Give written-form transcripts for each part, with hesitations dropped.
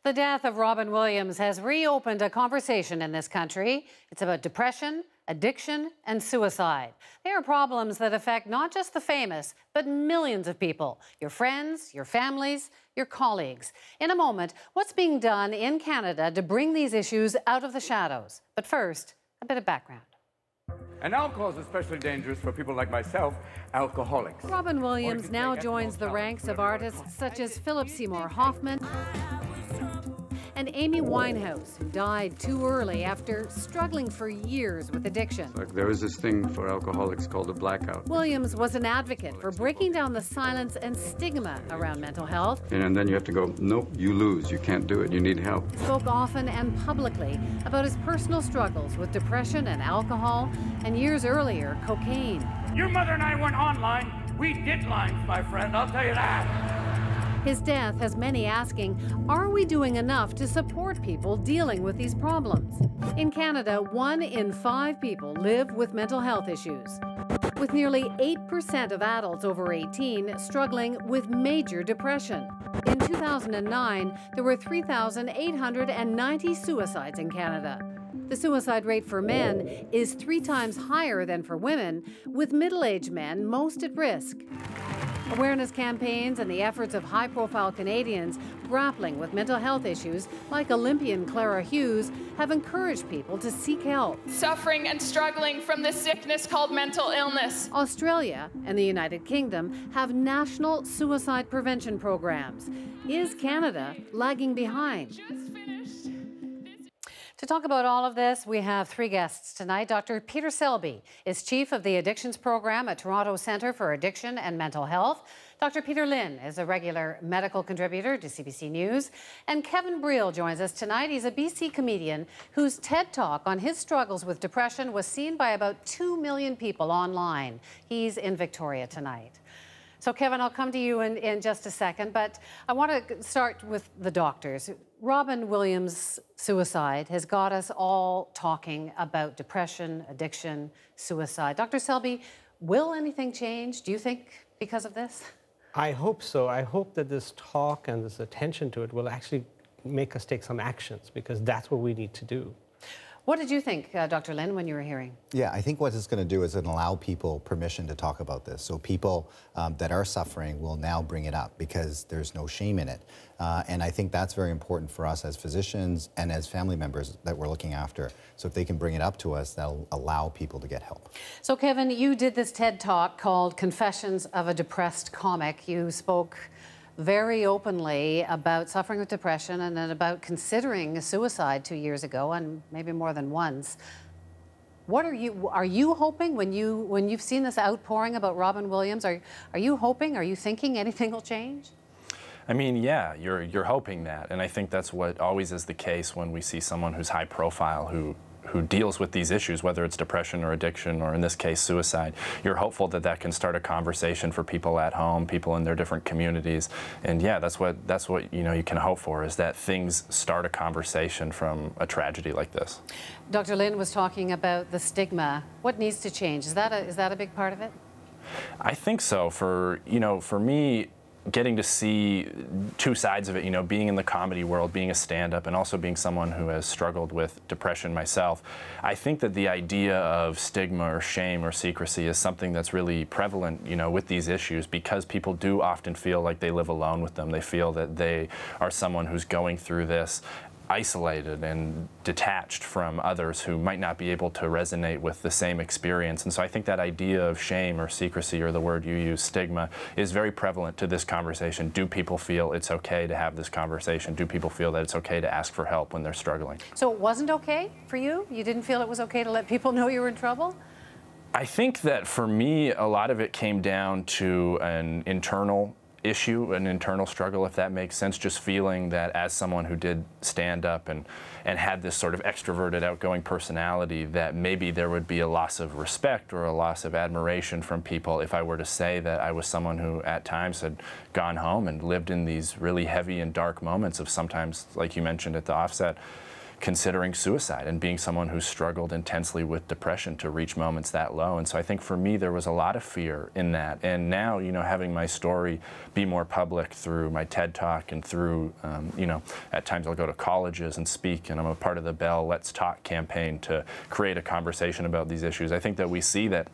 The death of Robin Williams has reopened a conversation in this country. It's about depression, addiction, and suicide. They are problems that affect not just the famous, but millions of people. Your friends, your families, your colleagues. In a moment, what's being done in Canada to bring these issues out of the shadows? But first, a bit of background. And alcohol is especially dangerous for people like myself, alcoholics. Robin Williams now joins the ranks of artists such as Philip Seymour Hoffman and Amy Winehouse, who died too early after struggling for years with addiction. There is this thing for alcoholics called a blackout. Williams was an advocate for breaking down the silence and stigma around mental health. And then you have to go, nope, you lose, you can't do it, you need help. He spoke often and publicly about his personal struggles with depression and alcohol, and years earlier, cocaine. Your mother and I weren't online. We did lines, my friend, I'll tell you that. His death has many asking, are we doing enough to support people dealing with these problems? In Canada, 1 in 5 people live with mental health issues, with nearly 8% of adults over 18 struggling with major depression. In 2009, there were 3,890 suicides in Canada. The suicide rate for men is 3 times higher than for women, with middle-aged men most at risk. Awareness campaigns and the efforts of high-profile Canadians grappling with mental health issues, like Olympian Clara Hughes, have encouraged people to seek help. Suffering and struggling from this sickness called mental illness. Australia and the United Kingdom have national suicide prevention programs. Is Canada lagging behind? To talk about all of this, we have 3 guests tonight. Dr. Peter Selby is Chief of the Addictions Program at Toronto Centre for Addiction and Mental Health. Dr. Peter Lynn is a regular medical contributor to CBC News. And Kevin Briel joins us tonight. He's a BC comedian whose TED Talk on his struggles with depression was seen by about 2 million people online. He's in Victoria tonight. So, Kevin, I'll come to you in just a second, but I want to start with the doctors. Robin Williams' suicide has got us all talking about depression, addiction, suicide. Dr. Selby, will anything change, do you think, because of this? I hope so. I hope that this talk and this attention to it will actually make us take some actions, because that's what we need to do. What did you think, Dr. Lynn, when you were hearing? Yeah, I think what it's going to do is it'll allow people permission to talk about this. So people that are suffering will now bring it up because there's no shame in it. And I think that's very important for us as physicians and as family members that we're looking after. So if they can bring it up to us, that'll allow people to get help. So, Kevin, you did this TED Talk called Confessions of a Depressed Comic. You spoke very openly about suffering with depression and then about considering suicide 2 years ago, and maybe more than once. What are you hoping when you've seen this outpouring about Robin Williams? Are you hoping? Are you thinking anything will change? I mean, yeah, you're hoping that, and I think that's what always is the case when we see someone who's high profile who deals with these issues, whether it's depression or addiction or in this case suicide. You're hopeful that that can start a conversation for people at home, people in their different communities, and yeah, that's what you can hope for, is that things start a conversation from a tragedy like this. Dr. Lynn was talking about the stigma. What needs to change? Is that a big part of it? I think so. For me, getting to see 2 sides of it, being in the comedy world, being a stand-up, and also being someone who has struggled with depression myself, I think that the idea of stigma or shame or secrecy is something that's really prevalent, with these issues, because people do often feel like they live alone with them. They feel that they are someone who's going through this isolated and detached from others who might not be able to resonate with the same experience. And so I think that idea of shame or secrecy, or the word you use, stigma, is very prevalent to this conversation. Do people feel it's okay to have this conversation? Do people feel that it's okay to ask for help when they're struggling? So it wasn't okay for you? You didn't feel it was okay to let people know you were in trouble? I think that for me, a lot of it came down to an internal issue, an internal struggle, if that makes sense, just feeling that as someone who did stand up and had this sort of extroverted, outgoing personality, that maybe there would be a loss of respect or a loss of admiration from people if I were to say that I was someone who at times had gone home and lived in these really heavy and dark moments of sometimes, like you mentioned at the offset, considering suicide and being someone who struggled intensely with depression to reach moments that low. And so I think for me there was a lot of fear in that. And now, you know, having my story be more public through my TED Talk and through, you know, at times I'll go to colleges and speak, and I'm a part of the Bell Let's Talk campaign to create a conversation about these issues. I think that we see that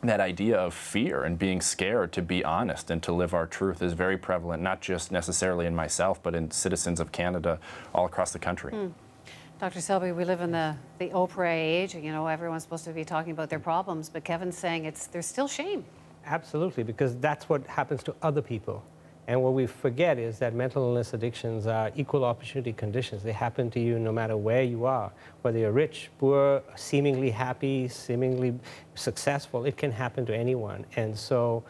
idea of fear and being scared to be honest and to live our truth is very prevalent, not just necessarily in myself, but in citizens of Canada all across the country. Dr. Selby, we live in the Oprah age. You know, everyone's supposed to be talking about their problems, but Kevin's saying there's still shame. Absolutely, because that's what happens to other people. And what we forget is that mental illness addictions are equal opportunity conditions. They happen to you no matter where you are, whether you're rich, poor, seemingly happy, seemingly successful. It can happen to anyone. And so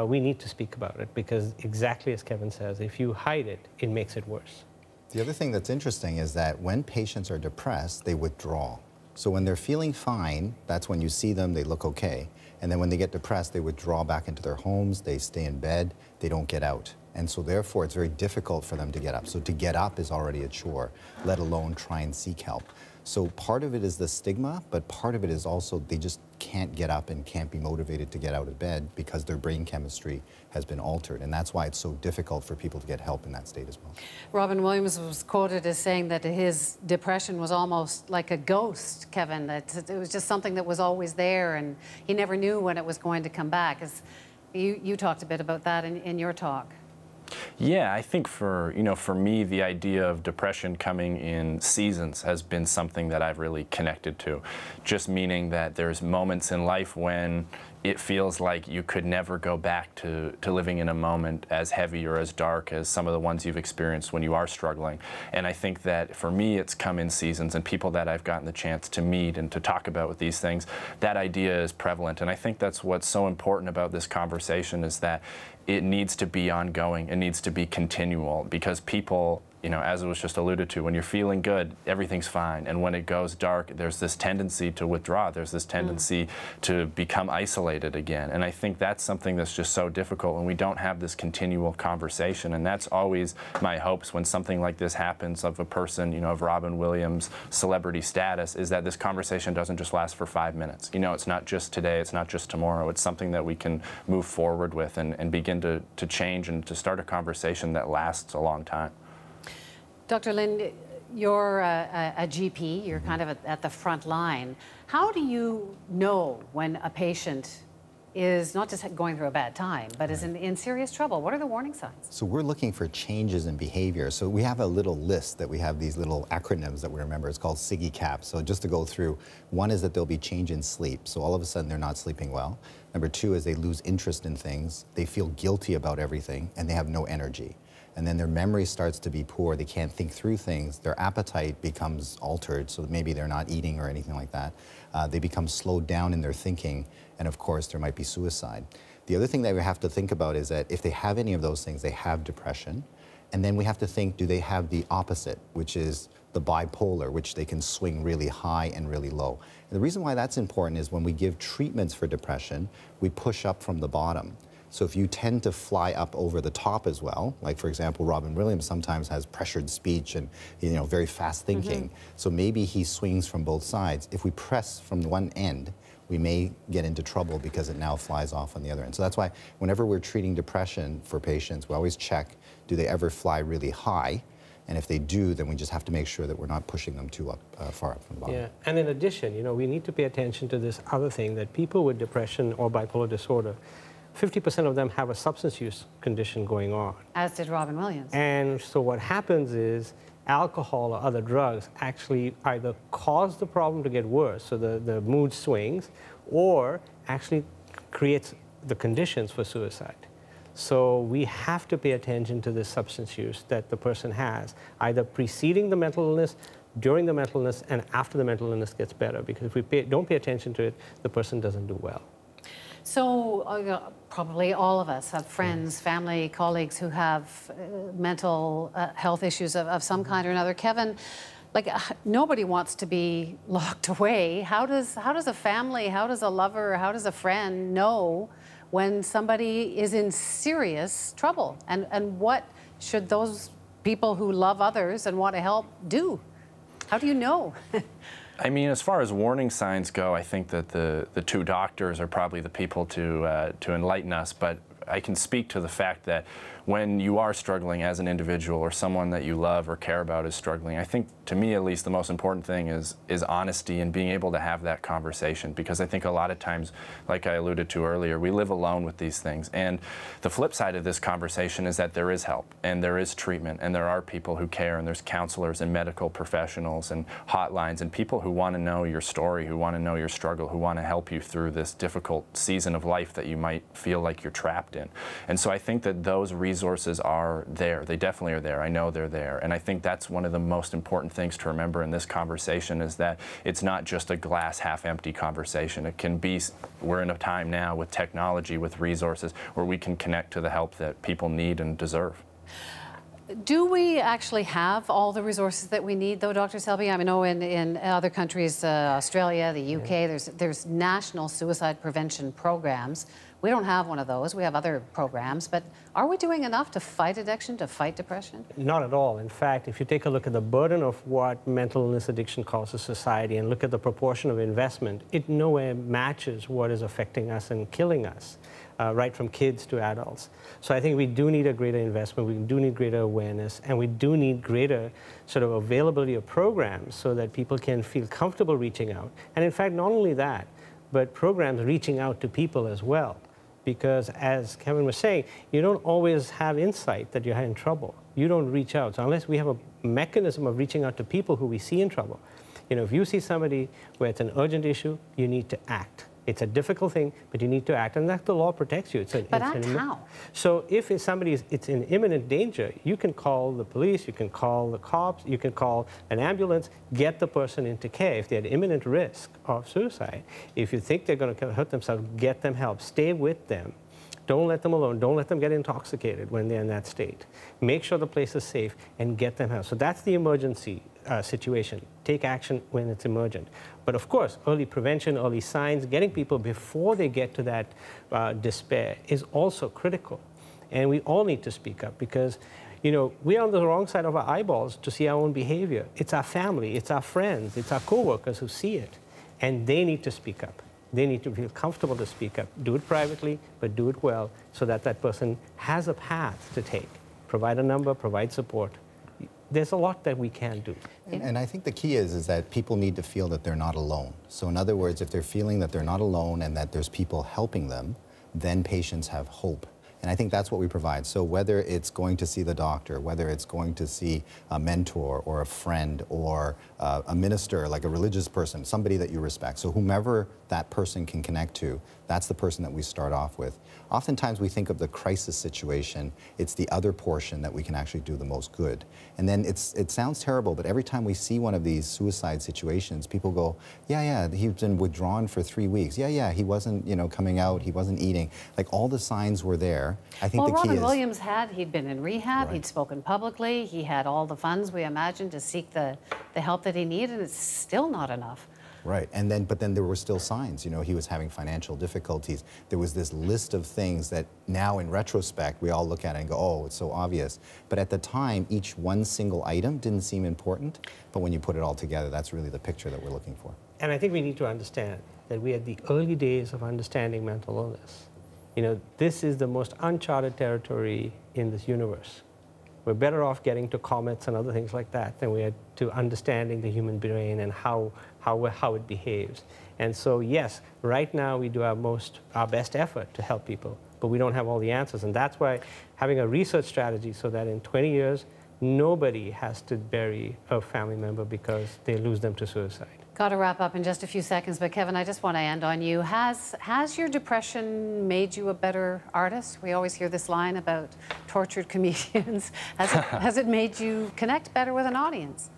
we need to speak about it, because exactly as Kevin says, if you hide it, it makes it worse. The other thing that's interesting is that when patients are depressed, they withdraw. So when they're feeling fine, that's when you see them, they look okay. And then when they get depressed, they withdraw back into their homes, they stay in bed, they don't get out. And so therefore, it's very difficult for them to get up. So to get up is already a chore, let alone try and seek help. So part of it is the stigma, but part of it is also they just can't get up and can't be motivated to get out of bed because their brain chemistry has been altered. And that's why it's so difficult for people to get help in that state as well. Robin Williams was quoted as saying that his depression was almost like a ghost, Kevin, that it was just something that was always there and he never knew when it was going to come back. You talked a bit about that in your talk. Yeah, I think for me, the idea of depression coming in seasons has been something that I've really connected to. Just meaning that there's moments in life when it feels like you could never go back to living in a moment as heavy or as dark as some of the ones you've experienced when you are struggling. And I think that for me, it's come in seasons, and people that I've gotten the chance to meet and to talk about with these things, that idea is prevalent. And I think that's what's so important about this conversation, is that it needs to be ongoing. It needs to be continual, because people, you know, as it was just alluded to, when you're feeling good, everything's fine. And when it goes dark, there's this tendency to withdraw. There's this tendency to become isolated again. And I think that's something that's just so difficult when we don't have this continual conversation. And that's always my hopes when something like this happens of a person, you know, of Robin Williams' celebrity status, is that this conversation doesn't just last for 5 minutes. You know, it's not just today, it's not just tomorrow. It's something that we can move forward with and begin to change and to start a conversation that lasts a long time. Dr. Lin, you're a GP, you're kind of at the front line. How do you know when a patient is not just going through a bad time, but is in serious trouble? What are the warning signs? So we're looking for changes in behavior. So we have a little list that we have, these little acronyms that we remember. It's called SIGI-CAP. So just to go through, one is that there'll be change in sleep. So all of a sudden they're not sleeping well. Number two is they lose interest in things. They feel guilty about everything, and they have no energy. And then their memory starts to be poor. They can't think through things. Their appetite becomes altered, so maybe they're not eating or anything like that. They become slowed down in their thinking, and of course, there might be suicide. The other thing that we have to think about is that if they have any of those things, they have depression. And then we have to think, do they have the opposite, which is the bipolar, which they can swing really high and really low. And the reason why that's important is when we give treatments for depression, we push up from the bottom. So if you tend to fly up over the top as well, like for example, Robin Williams sometimes has pressured speech and, you know, very fast thinking. So maybe he swings from both sides. If we press from one end, we may get into trouble because it now flies off on the other end. So that's why whenever we're treating depression for patients, we always check, do they ever fly really high? And if they do, then we just have to make sure that we're not pushing them too far up from the bottom. Yeah, and in addition, you know, we need to pay attention to this other thing, that people with depression or bipolar disorder, 50% of them have a substance use condition going on. As did Robin Williams. And so what happens is alcohol or other drugs actually either cause the problem to get worse, so the mood swings, or actually creates the conditions for suicide. So we have to pay attention to the substance use that the person has, either preceding the mental illness, during the mental illness, and after the mental illness gets better. Because if we don't pay attention to it, the person doesn't do well. So probably all of us have friends, family, colleagues who have mental health issues of some kind or another. Kevin, like nobody wants to be locked away. How does a family, how does a lover, how does a friend know when somebody is in serious trouble? And what should those people who love others and want to help do? How do you know? I mean, as far as warning signs go, I think that the two doctors are probably the people to enlighten us, but I can speak to the fact that when you are struggling as an individual or someone that you love or care about is struggling, I think, to me at least, the most important thing is honesty and being able to have that conversation, because I think a lot of times, like I alluded to earlier, we live alone with these things. And the flip side of this conversation is that there is help and there is treatment and there are people who care and there's counselors and medical professionals and hotlines and people who want to know your story, who want to know your struggle, who want to help you through this difficult season of life that you might feel like you're trapped in. And so I think that those resources are there. They definitely are there. I know they're there. And I think that's one of the most important things to remember in this conversation, is that it's not just a glass half empty conversation. It can be, we're in a time now with technology, with resources, where we can connect to the help that people need and deserve. Do we actually have all the resources that we need, though, Dr. Selby? I know in other countries, Australia, the UK, there's national suicide prevention programs. We don't have one of those. We have other programs. But are we doing enough to fight addiction, to fight depression? Not at all. In fact, if you take a look at the burden of what mental illness addiction causes society and look at the proportion of investment, it nowhere matches what is affecting us and killing us, right from kids to adults. So I think we do need a greater investment, we do need greater awareness, and we do need greater sort of availability of programs so that people can feel comfortable reaching out. And in fact, not only that, but programs reaching out to people as well. Because as Kevin was saying, you don't always have insight that you're in trouble. You don't reach out. So unless we have a mechanism of reaching out to people who we see in trouble, you know, if you see somebody where it's an urgent issue, you need to act. It's a difficult thing, but you need to act, and that the law protects you. But act how? So if it's in imminent danger, you can call the police, you can call the cops, you can call an ambulance, get the person into care. If they're at imminent risk of suicide, if you think they're going to hurt themselves, get them help. Stay with them. Don't let them alone. Don't let them get intoxicated when they're in that state. Make sure the place is safe and get them help. So that's the emergency situation. Take action when it's emergent. But of course, early prevention, early signs, getting people before they get to that despair is also critical. And we all need to speak up because, you know, we're on the wrong side of our eyeballs to see our own behavior. It's our family, it's our friends, it's our coworkers who see it. And they need to speak up. They need to feel comfortable to speak up. Do it privately, but do it well so that that person has a path to take. Provide a number, provide support. There's a lot that we can do. And I think the key is that people need to feel that they're not alone. So in other words, if they're feeling that they're not alone and that there's people helping them, then patients have hope. And I think that's what we provide. So whether it's going to see the doctor, whether it's going to see a mentor or a friend or a minister, like a religious person, somebody that you respect. So whomever that person can connect to, that's the person that we start off with. Oftentimes we think of the crisis situation, it's the other portion that we can actually do the most good. And then it sounds terrible, but every time we see one of these suicide situations, people go, yeah, he's been withdrawn for 3 weeks. Yeah, he wasn't, you know, coming out, he wasn't eating. Like all the signs were there. I think the key Robin is, Williams he'd been in rehab, Right. He'd spoken publicly, he had all the funds, we imagine, to seek the help that he needed, and it's still not enough. Right, but then there were still signs. You know, he was having financial difficulties. There was this list of things that now in retrospect, we all look at it and go, oh, it's so obvious. But at the time, each one single item didn't seem important. But when you put it all together, that's really the picture that we're looking for. And I think we need to understand that we're at the early days of understanding mental illness. You know, this is the most uncharted territory in this universe. We're better off getting to comets and other things like that than we are to understanding the human brain and how it behaves. And so, yes, right now we do our best effort to help people, but we don't have all the answers. And that's why having a research strategy so that in 20 years, nobody has to bury a family member because they lose them to suicide. Got to wrap up in just a few seconds, but Kevin, I just want to end on you. Has your depression made you a better artist? We always hear this line about tortured comedians. Has it made you connect better with an audience?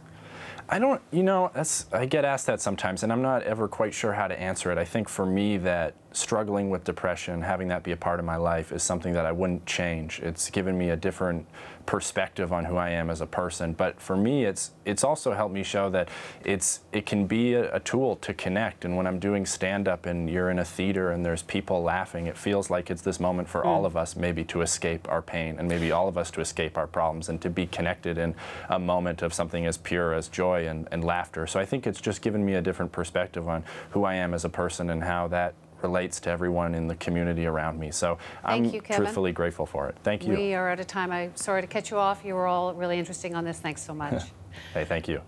I don't, you know, I get asked that sometimes, and I'm not ever quite sure how to answer it. I think for me that struggling with depression, having that be a part of my life, is something that I wouldn't change. It's given me a different perspective on who I am as a person. But for me, it's also helped me show that it can be a tool to connect. And when I'm doing stand-up and you're in a theater and there's people laughing, it feels like it's this moment for all of us maybe to escape our pain, and maybe all of us to escape our problems, and to be connected in a moment of something as pure as joy and laughter. So I think it's just given me a different perspective on who I am as a person and how that relates to everyone in the community around me. So I'm truthfully grateful for it. Thank you. We are out of time. I'm sorry to cut you off. You were all really interesting on this. Thanks so much. Hey, thank you.